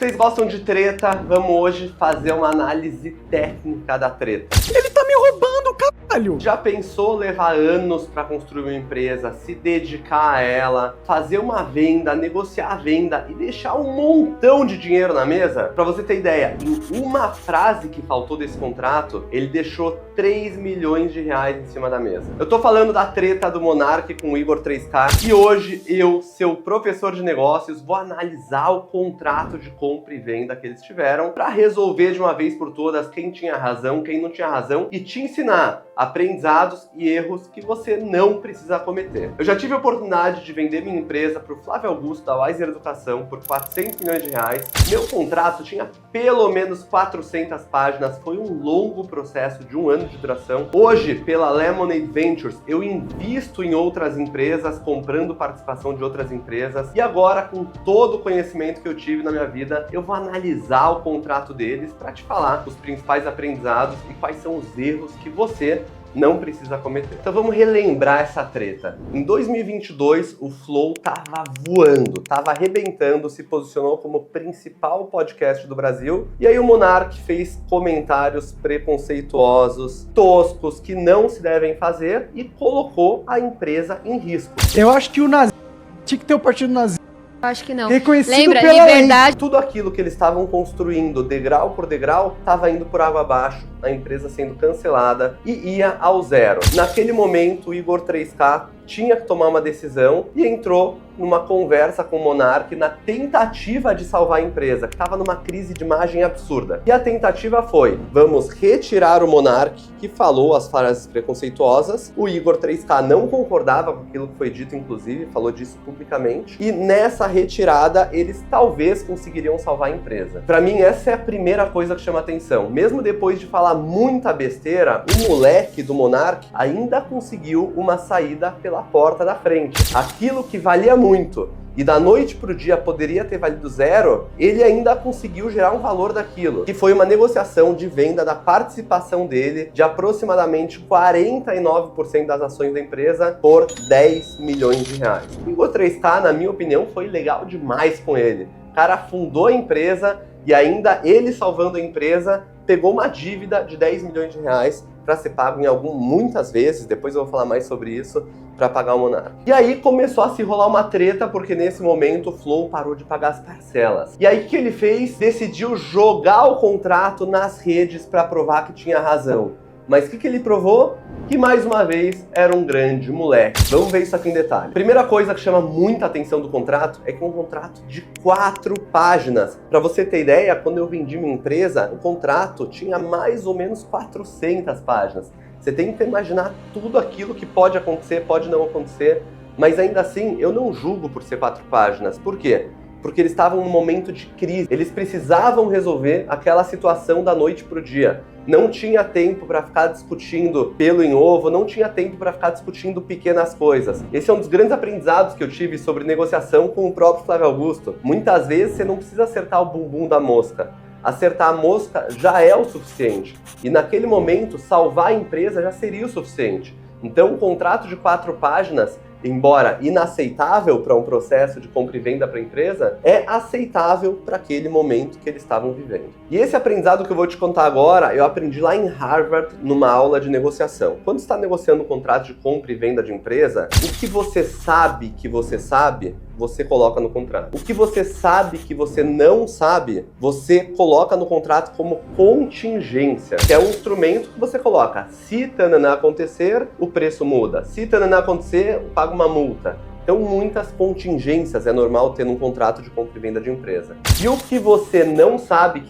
Vocês gostam de treta? Vamos hoje fazer uma análise técnica da treta. Ele tá me roubando, caralho! Já pensou levar anos para construir uma empresa, se dedicar a ela, fazer uma venda, negociar a venda e deixar um montão de dinheiro na mesa? Para você ter ideia, em uma frase que faltou desse contrato, ele deixou 3 milhões de reais em cima da mesa. Eu tô falando da treta do Monark com o Igor 3K e hoje eu, seu professor de negócios, vou analisar o contrato de compra e venda que eles tiveram para resolver de uma vez por todas quem tinha razão, quem não tinha razão e te ensinar aprendizados e erros que você não precisa cometer. Eu já tive a oportunidade de vender minha empresa para o Flávio Augusto da Wiser Educação por 400 milhões de reais. Meu contrato tinha pelo menos 400 páginas, foi um longo processo de 1 ano de duração. Hoje, pela Lemonade Ventures, eu invisto em outras empresas, comprando participação de outras empresas e agora, com todo o conhecimento que eu tive na minha vida, eu vou analisar o contrato deles para te falar os principais aprendizados e quais são os erros que você não precisa cometer. Então vamos relembrar essa treta. Em 2022, o Flow tava voando, tava arrebentando, se posicionou como principal podcast do Brasil. E aí o Monark fez comentários preconceituosos, toscos, que não se devem fazer e colocou a empresa em risco. Eu acho que o nazismo tinha que ter o partido nazista. Acho que não. Reconhecido Lembra, pela liberdade. Tudo aquilo que eles estavam construindo degrau por degrau estava indo por água abaixo, a empresa sendo cancelada e ia ao zero. Naquele momento, o Igor 3K tinha que tomar uma decisão e entrou numa conversa com o Monark na tentativa de salvar a empresa, que estava numa crise de imagem absurda. E a tentativa foi: vamos retirar o Monark, que falou as frases preconceituosas. O Igor 3K não concordava com aquilo que foi dito, inclusive, falou disso publicamente. E nessa retirada, eles talvez conseguiriam salvar a empresa. Para mim, essa é a primeira coisa que chama atenção. Mesmo depois de falar muita besteira, o moleque do Monark ainda conseguiu uma saída pela porta da frente. Aquilo que valia muito e da noite pro dia poderia ter valido zero, ele ainda conseguiu gerar um valor daquilo, que foi uma negociação de venda da participação dele de aproximadamente 49% das ações da empresa por 10 milhões de reais. O Igor 3K, na minha opinião, foi legal demais com ele. O cara fundou a empresa e ainda ele salvando a empresa, pegou uma dívida de 10 milhões de reais para ser pago muitas vezes, depois eu vou falar mais sobre isso, para pagar o Monark. E aí começou a se rolar uma treta, porque nesse momento o Flow parou de pagar as parcelas. E aí o que ele fez? Decidiu jogar o contrato nas redes para provar que tinha razão. Mas o que ele provou? Que mais uma vez era um grande moleque. Vamos ver isso aqui em detalhe. Primeira coisa que chama muita atenção do contrato é que é um contrato de 4 páginas. Para você ter ideia, quando eu vendi minha empresa, o contrato tinha mais ou menos 400 páginas. Você tem que imaginar tudo aquilo que pode acontecer, pode não acontecer, mas ainda assim eu não julgo por ser 4 páginas. Por quê? Porque eles estavam num momento de crise. Eles precisavam resolver aquela situação da noite pro dia. Não tinha tempo para ficar discutindo pelo em ovo, não tinha tempo para ficar discutindo pequenas coisas. Esse é um dos grandes aprendizados que eu tive sobre negociação com o próprio Flávio Augusto. Muitas vezes você não precisa acertar o bumbum da mosca. Acertar a mosca já é o suficiente. E naquele momento, salvar a empresa já seria o suficiente. Então, um contrato de 4 páginas, embora inaceitável para um processo de compra e venda para a empresa, é aceitável para aquele momento que eles estavam vivendo. E esse aprendizado que eu vou te contar agora, eu aprendi lá em Harvard, numa aula de negociação. Quando você está negociando um contrato de compra e venda de empresa, o que você sabe, você coloca no contrato. O que você sabe que você não sabe, você coloca no contrato como contingência, que é um instrumento que você coloca. Se tanana acontecer, o preço muda. Se tanana acontecer, eu pago uma multa. Então, muitas contingências é normal ter num contrato de compra e venda de empresa. E o que você não sabe,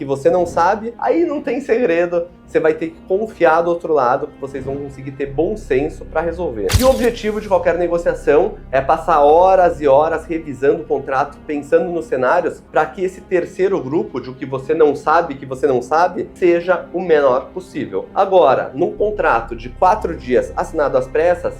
aí não tem segredo. Você vai ter que confiar do outro lado, que vocês vão conseguir ter bom senso para resolver. E o objetivo de qualquer negociação é passar horas e horas revisando o contrato, pensando nos cenários, para que esse terceiro grupo de o que você não sabe, seja o menor possível. Agora, num contrato de 4 dias assinado às pressas,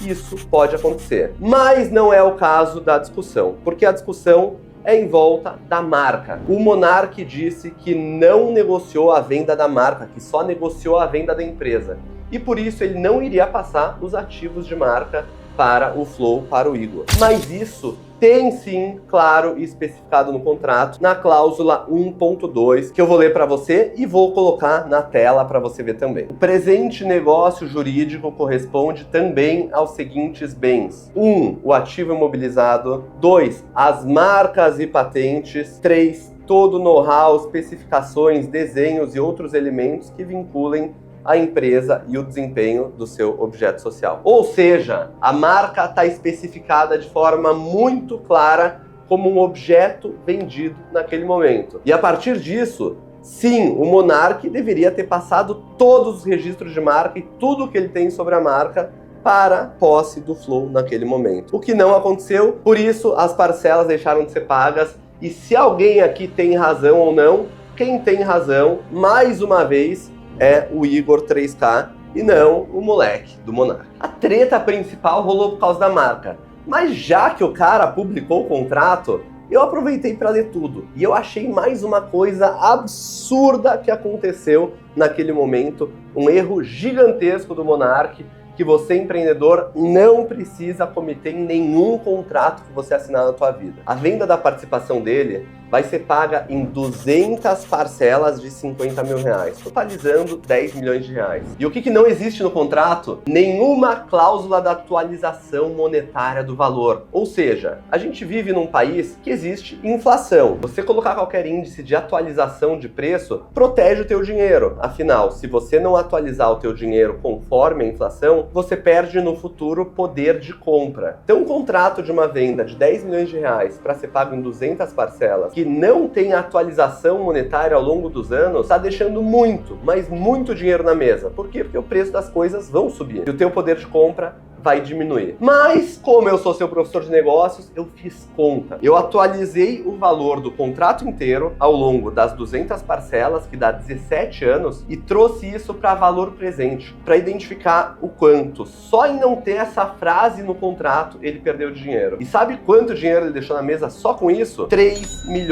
isso pode acontecer. Mas não é o caso da discussão, porque a discussão é em volta da marca. O Monark disse que não negociou a venda da marca, que só negociou a venda da empresa. E por isso ele não iria passar os ativos de marca para o Flow, para o Igor. Mas isso tem sim, claro, especificado no contrato, na cláusula 1.2, que eu vou ler para você e vou colocar na tela para você ver também. O presente negócio jurídico corresponde também aos seguintes bens: 1. O ativo imobilizado. 2. As marcas e patentes. 3. Todo o know-how, especificações, desenhos e outros elementos que vinculem a empresa e o desempenho do seu objeto social. Ou seja, a marca está especificada de forma muito clara como um objeto vendido naquele momento. E a partir disso, sim, o Monark deveria ter passado todos os registros de marca e tudo que ele tem sobre a marca para a posse do Flow naquele momento. O que não aconteceu, por isso as parcelas deixaram de ser pagas. E se alguém aqui tem razão ou não, quem tem razão, mais uma vez, é o Igor 3K e não o moleque do Monark. A treta principal rolou por causa da marca, mas já que o cara publicou o contrato, eu aproveitei para ler tudo e eu achei mais uma coisa absurda que aconteceu naquele momento, um erro gigantesco do Monark que você, empreendedor, não precisa cometer em nenhum contrato que você assinar na tua vida. A venda da participação dele vai ser paga em 200 parcelas de R$50 mil, totalizando R$10 milhões. E o que não existe no contrato? Nenhuma cláusula da atualização monetária do valor. Ou seja, a gente vive num país que existe inflação. Você colocar qualquer índice de atualização de preço protege o teu dinheiro. Afinal, se você não atualizar o teu dinheiro conforme a inflação, você perde no futuro poder de compra. Então, um contrato de uma venda de R$10 milhões para ser pago em 200 parcelas, que não tem atualização monetária ao longo dos anos, está deixando muito, mas muito dinheiro na mesa. Por quê? Porque o preço das coisas vão subir e o teu poder de compra vai diminuir. Mas, como eu sou seu professor de negócios, eu fiz conta. Eu atualizei o valor do contrato inteiro ao longo das 200 parcelas, que dá 17 anos, e trouxe isso para valor presente, para identificar o quanto. Só em não ter essa frase no contrato, ele perdeu dinheiro. E sabe quanto dinheiro ele deixou na mesa só com isso? R$3 milhões.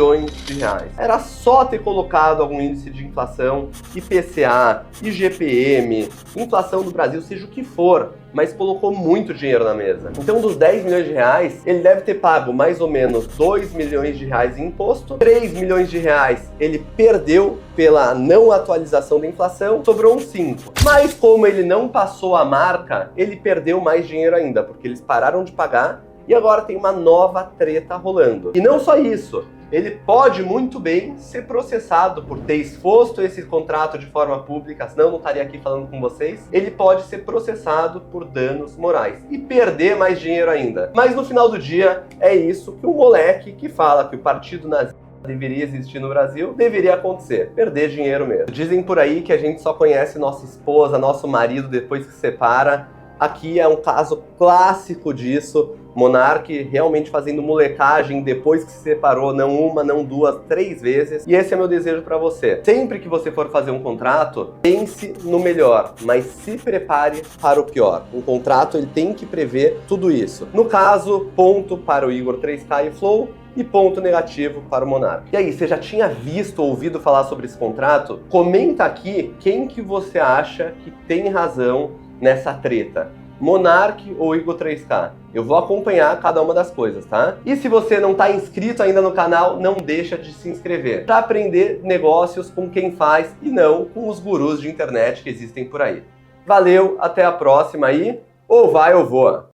Era só ter colocado algum índice de inflação, IPCA, IGPM, inflação do Brasil, seja o que for, mas colocou muito dinheiro na mesa. Então, dos R$10 milhões, ele deve ter pago mais ou menos R$2 milhões em imposto, R$3 milhões ele perdeu pela não atualização da inflação, sobrou uns 5. Mas como ele não passou a marca, ele perdeu mais dinheiro ainda, porque eles pararam de pagar e agora tem uma nova treta rolando. E não só isso, ele pode muito bem ser processado por ter exposto esse contrato de forma pública, senão eu não estaria aqui falando com vocês. Ele pode ser processado por danos morais e perder mais dinheiro ainda. Mas no final do dia, é isso que o moleque que fala que o partido nazista deveria existir no Brasil, deveria acontecer. Perder dinheiro mesmo. Dizem por aí que a gente só conhece nossa esposa, nosso marido depois que se separa. Aqui é um caso clássico disso. Monark realmente fazendo molecagem depois que se separou, não uma, não duas, 3 vezes. E esse é meu desejo para você. Sempre que você for fazer um contrato, pense no melhor, mas se prepare para o pior. Um contrato ele tem que prever tudo isso. No caso, ponto para o Igor 3K e Flow e ponto negativo para o Monark. E aí, você já tinha visto ou ouvido falar sobre esse contrato? Comenta aqui quem que você acha que tem razão nessa treta. Monark ou Igor 3K? Eu vou acompanhar cada uma das coisas, tá? E se você não está inscrito ainda no canal, não deixa de se inscrever para aprender negócios com quem faz e não com os gurus de internet que existem por aí. Valeu, até a próxima aí, ou vai ou voa!